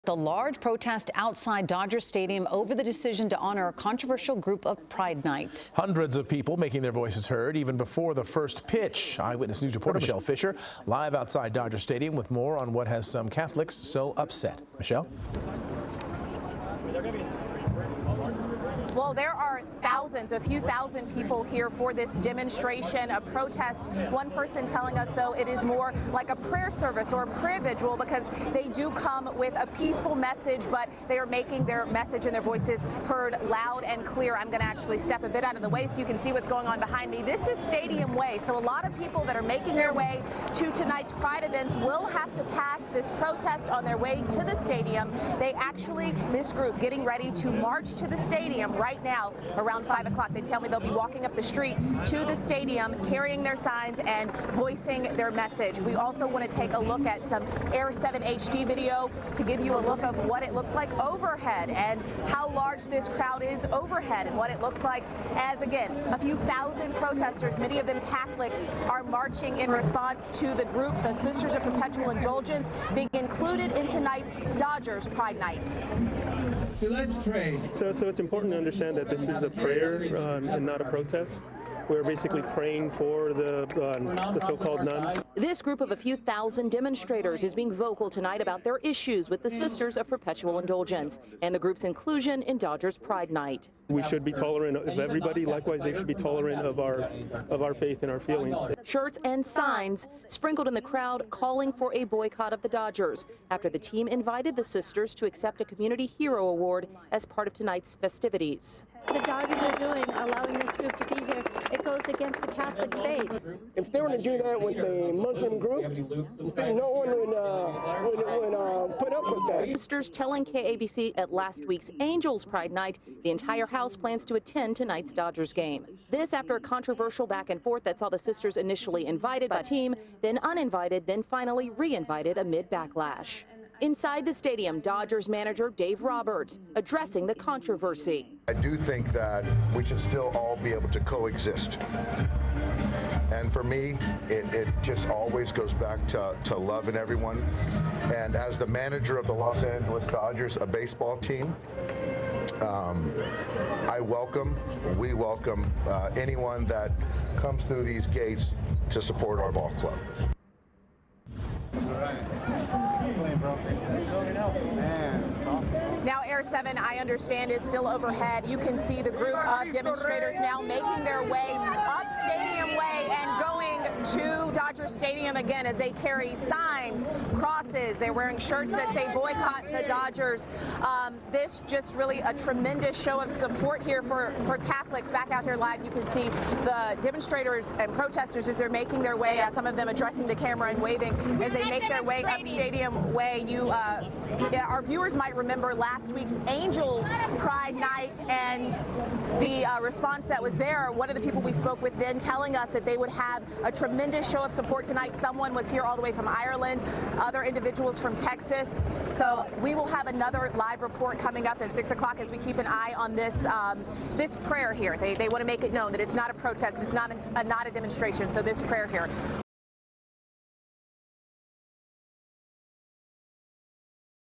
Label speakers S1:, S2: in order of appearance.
S1: The large protest outside Dodger Stadium over the decision to honor a controversial group of Pride Night.
S2: Hundreds of people making their voices heard even before the first pitch. Eyewitness News reporter Michelle Fisher live outside Dodger Stadium with more on what has some Catholics so upset. Michelle?
S3: Well, there are thousands, a few thousand people here for this demonstration, a protest. One person telling us, though, it is more like a prayer service or a prayer vigil because they do come with a peaceful message, but they are making their message and their voices heard loud and clear. I'm going to actually step a bit out of the way so you can see what's going on behind me. This is Stadium Way, so a lot of people that are making their way to tonight's Pride events will have to pass this protest on their way to the stadium. This group getting ready to march to the stadium right now around 5 o'clock. They tell me they'll be walking up the street to the stadium, carrying their signs and voicing their message. We also want to take a look at some Air 7 HD video to give you a look of what it looks like overhead and how large this crowd is overhead and what it looks like as, again, a few thousand protesters, many of them Catholics, are marching in response to the group, the Sisters of Perpetual Indulgence, being included in tonight's Dodgers Pride Night.
S4: So let's pray.
S5: So it's important to understand that this is a prayer and not a protest. We're basically praying for the so-called nuns.
S6: This group of a few thousand demonstrators is being vocal tonight about their issues with the Sisters of Perpetual Indulgence and the group's inclusion in Dodgers Pride Night.
S5: We should be tolerant of everybody. Likewise, they should be tolerant of our faith and our feelings.
S6: Shirts and signs sprinkled in the crowd calling for a boycott of the Dodgers after the team invited the sisters to accept a Community Hero Award as part of tonight's festivities.
S7: The Dodgers are doing, allowing this group to be here, it goes against the Catholic faith.
S8: If they were to do that with a Muslim group, no one would put up with that.
S6: Sisters telling KABC at last week's Angels Pride Night the entire house plans to attend tonight's Dodgers game. This after a controversial back and forth that saw the sisters initially invited by the team, then uninvited, then finally re-invited amid backlash. Inside the stadium, Dodgers manager Dave Roberts addressing the controversy.
S9: I do think that we should still all be able to coexist. And for me, it just always goes back to loving everyone. And as the manager of the Los Angeles Dodgers, a baseball team, we welcome anyone that comes through these gates to support our ball club.
S3: Now, Air 7, I understand, is still overhead. You can see the group of demonstrators now making their way up Stadium Way and going to Dodger Stadium again as they carry signs, crosses. They're wearing shirts that say boycott the Dodgers. This just really a tremendous show of support here for Catholics. Back out here live, you can see the demonstrators and protesters as they're making their way, some of them addressing the camera and waving as they make their way up Stadium Way. Our viewers might remember last week's Angels Pride Night and the response that was there. One of the people we spoke with then telling us that they would have a tremendous show of support tonight. Someone was here all the way from Ireland, other individuals from Texas. So we will have another live report coming up at 6 o'clock as we keep an eye on this this prayer here. They want to make it known that it's not a protest, it's not a demonstration. So this prayer here